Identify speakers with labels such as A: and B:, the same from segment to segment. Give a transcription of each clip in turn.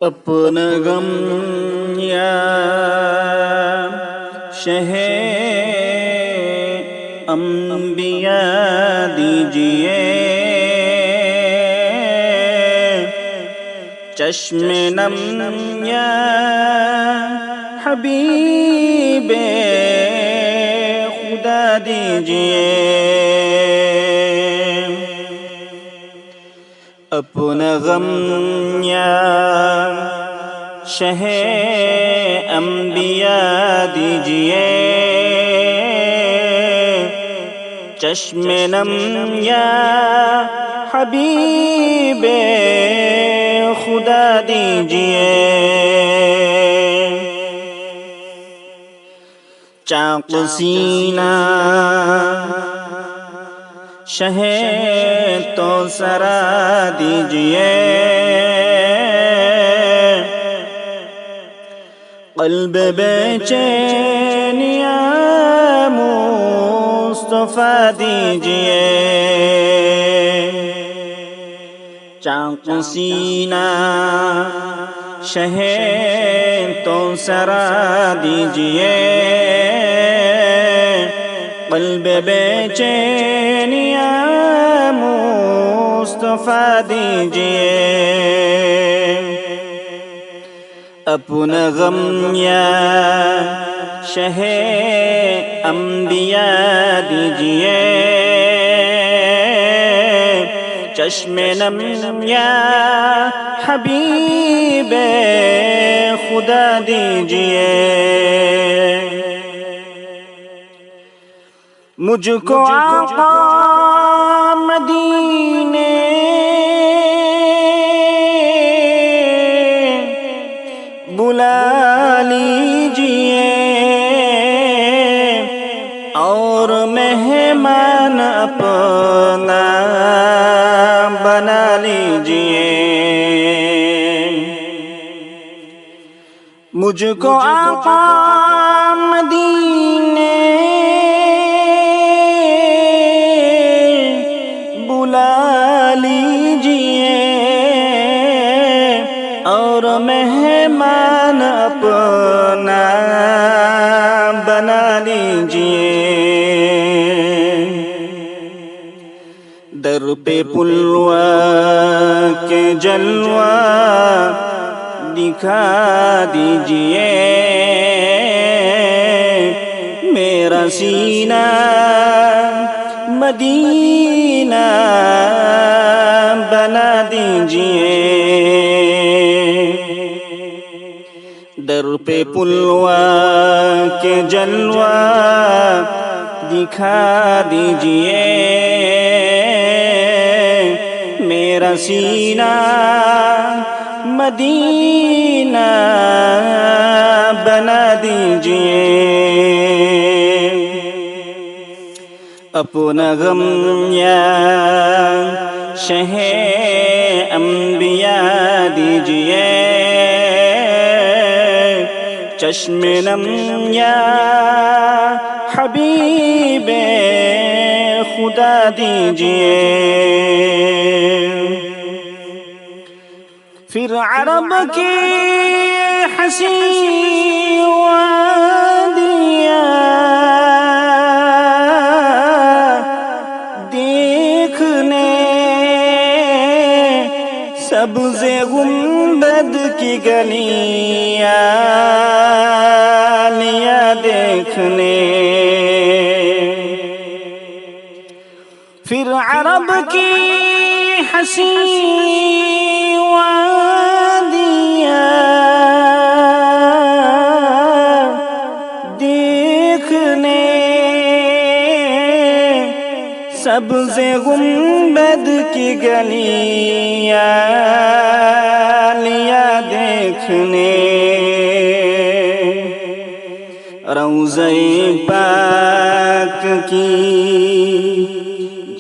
A: اپنا غم یا شہ انبیاء دیجئے، چشم نم یا حبیب خدا دیجئے، اپنا غم یا شہ انبیاء دیجئے، چشم نم یا حبیب خدا دیجئے، چاق سینہ شہ تو سرا دیجئے، قلب بے چینیا مصطفیٰ دیجئے، چاق سینہ شہ تو سرا دیجئے، قلب بے چینیا مصطفیٰ دیجئے، اپنا غم یا شہ انبیاء دیجئے، چشم نم یا حبیب خدا دیجئے، مجھ کو آقا مدینے بلا لیجئے، اور مہمان اپنا بنا لیجئے، مجھ کو آقا مدینے بلا لیجئے، اور مہمان اپنا بنا لیجئے، در پہ پلوہ کے جلوہ دکھا دیجئے، میرا سینہ مدینہ بنا دیجئے، در پہ پلوہ کے جلوہ دکھا دیجئے، میرا سینہ مدینہ بنا دیجئے، اپنا غم یا شہ انبیاء دیجئے، چشم نم یا حبیب خدا دیجئے، پھر عرب کی حسین وادیاں دیکھنے، سبز گنبد کی گلیاں لیا دیکھنے، پھر عرب کی حسین وادیاں دیکھنے، سبز گنبد کی گلیاں لیا دیکھنے، روضہ پاک کی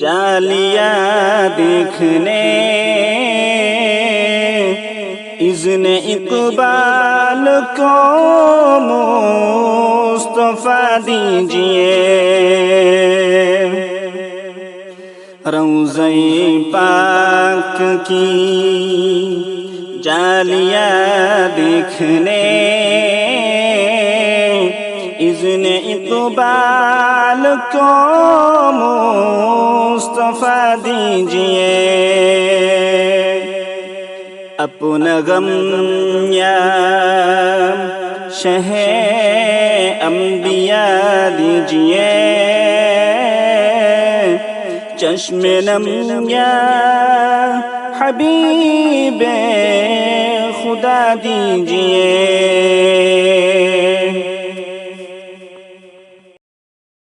A: جالیاں دیکھنے، اذن اقبال کو مصطفیٰ دیجئے، روضہ پاک کی ڈالیاں دیکھنے اذن اقبال کو مصطفیٰ دیجئے، اپنا غم یا شہ انبیاء دیجئے، چشم نم یا حبیب خدا دیجئے۔